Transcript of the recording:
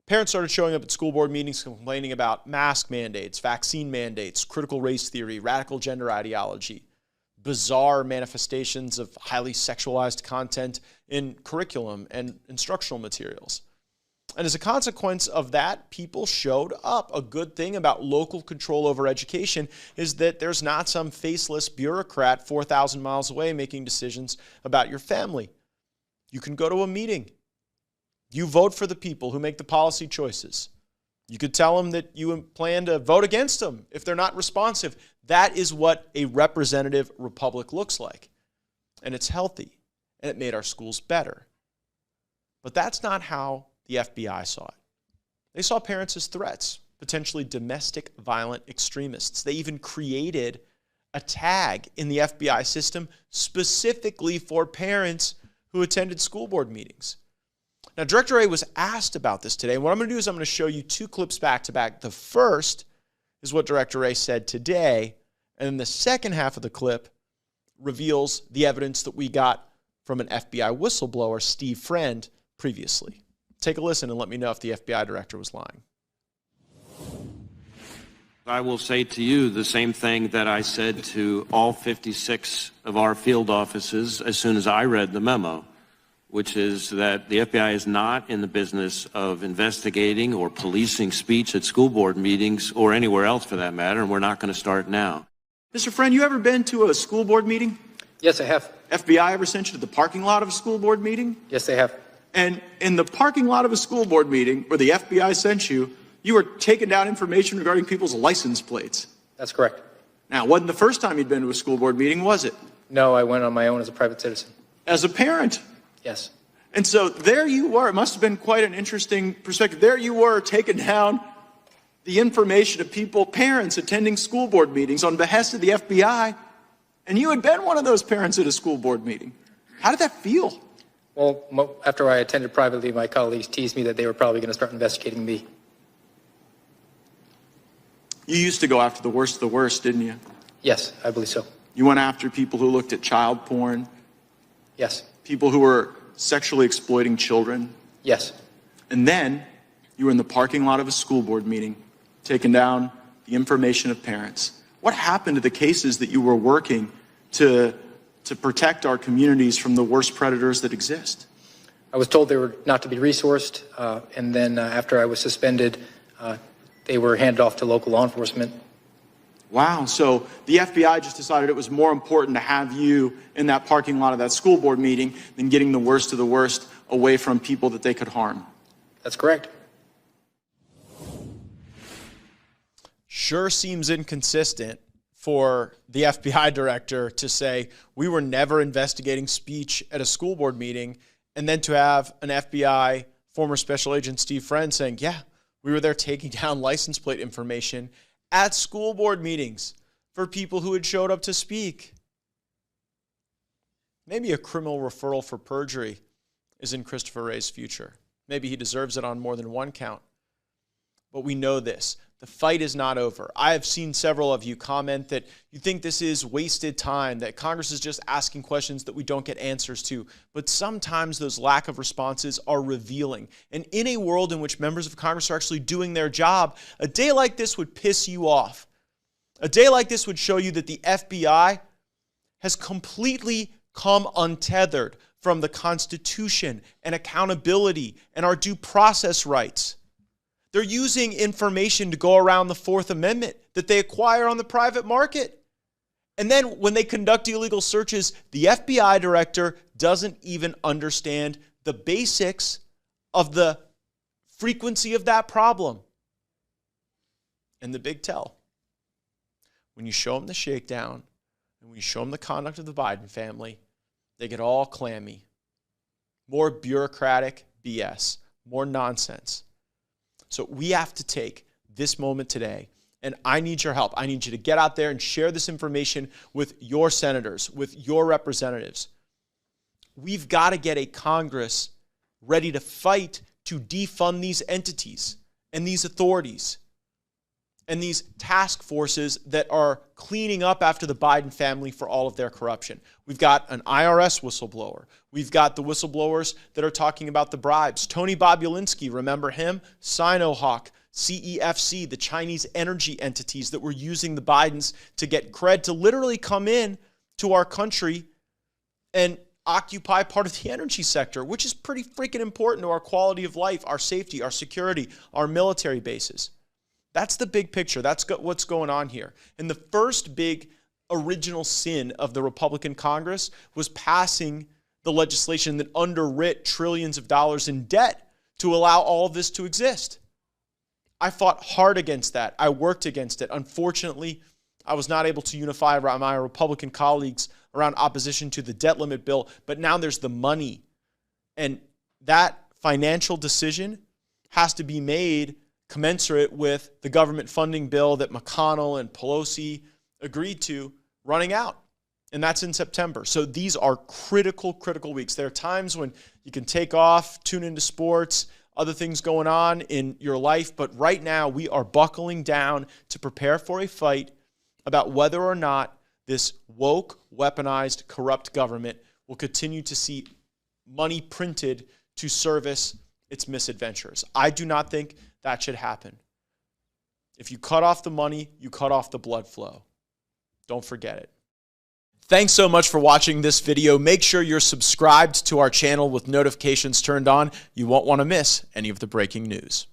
Parents started showing up at school board meetings complaining about mask mandates, vaccine mandates, critical race theory, radical gender ideology, bizarre manifestations of highly sexualized content in curriculum and instructional materials. And as a consequence of that, people showed up. A good thing about local control over education is that there's not some faceless bureaucrat 4,000 miles away making decisions about your family. You can go to a meeting. You vote for the people who make the policy choices. You could tell them that you plan to vote against them if they're not responsive. That is what a representative republic looks like. And it's healthy, and it made our schools better. But that's not how the FBI saw it. They saw parents as threats, potentially domestic violent extremists. They even created a tag in the FBI system specifically for parents who attended school board meetings. Now, Director Wray was asked about this today, and what I'm going to do is I'm going to show you two clips back to back. The first is what Director Wray said today, and then the second half of the clip reveals the evidence that we got from an FBI whistleblower, Steve Friend, previously. Take a listen and let me know if the FBI director was lying. I will say to you the same thing that I said to all 56 of our field offices as soon as I read the memo, which is that the FBI is not in the business of investigating or policing speech at school board meetings or anywhere else for that matter, and we're not going to start now. Mr. Friend, you ever been to a school board meeting? Yes, I have. FBI ever sent you to the parking lot of a school board meeting? Yes, they have. And in the parking lot of a school board meeting where the FBI sent you, you were taking down information regarding people's license plates. That's correct. Now, it wasn't the first time you'd been to a school board meeting, was it? No, I went on my own as a private citizen. As a parent? Yes. And so there you were. It must have been quite an interesting perspective. There you were taking down the information of people, parents attending school board meetings on behest of the FBI, and you had been one of those parents at a school board meeting. How did that feel? Well, after I attended privately, my colleagues teased me that they were probably going to start investigating me. You used to go after the worst of the worst, didn't you? Yes, I believe so. You went after people who looked at child porn? Yes. People who were sexually exploiting children? Yes. And then you were in the parking lot of a school board meeting, taking down the information of parents. What happened to the cases that you were working to protect our communities from the worst predators that exist? I was told they were not to be resourced, and then after I was suspended, they were handed off to local law enforcement. Wow, so the FBI just decided it was more important to have you in that parking lot of that school board meeting than getting the worst of the worst away from people that they could harm. That's correct. Sure seems inconsistent for the FBI director to say, we were never investigating speech at a school board meeting, and then to have an FBI former Special Agent Steve Friend saying, yeah, we were there taking down license plate information at school board meetings for people who had showed up to speak. Maybe a criminal referral for perjury is in Christopher Wray's future. Maybe he deserves it on more than one count. But we know this. The fight is not over. I have seen several of you comment that you think this is wasted time, that Congress is just asking questions that we don't get answers to. But sometimes those lack of responses are revealing. And in a world in which members of Congress are actually doing their job, a day like this would piss you off. A day like this would show you that the FBI has completely come untethered from the Constitution and accountability and our due process rights. They're using information to go around the Fourth Amendment that they acquire on the private market. And then when they conduct illegal searches, the FBI director doesn't even understand the basics of the frequency of that problem. And the big tell, when you show them the shakedown and when you show them the conduct of the Biden family, they get all clammy. More bureaucratic BS, more nonsense. So we have to take this moment today, and I need your help. I need you to get out there and share this information with your senators, with your representatives. We've got to get a Congress ready to fight to defund these entities and these authorities. and these task forces that are cleaning up after the Biden family for all of their corruption. We've got an IRS whistleblower. We've got the whistleblowers that are talking about the bribes. Tony Bobulinski, remember him? Sinohawk, CEFC, the Chinese energy entities that were using the Bidens to get cred to literally come in to our country and occupy part of the energy sector, which is pretty freaking important to our quality of life, our safety, our security, our military bases. That's the big picture. That's what's going on here. And the first big original sin of the Republican Congress was passing the legislation that underwrit trillions of dollars in debt to allow all of this to exist. I fought hard against that. I worked against it. Unfortunately, I was not able to unify around my Republican colleagues around opposition to the debt limit bill, but now there's the money. And that financial decision has to be made commensurate with the government funding bill that McConnell and Pelosi agreed to running out. And that's in September. So these are critical weeks. There are times when you can take off, tune into sports, other things going on in your life. But right now we are buckling down to prepare for a fight about whether or not this woke, weaponized, corrupt government will continue to see money printed to service its misadventures. I do not think that should happen. If you cut off the money, you cut off the blood flow. Don't forget it. Thanks so much for watching this video. Make sure you're subscribed to our channel with notifications turned on. You won't want to miss any of the breaking news.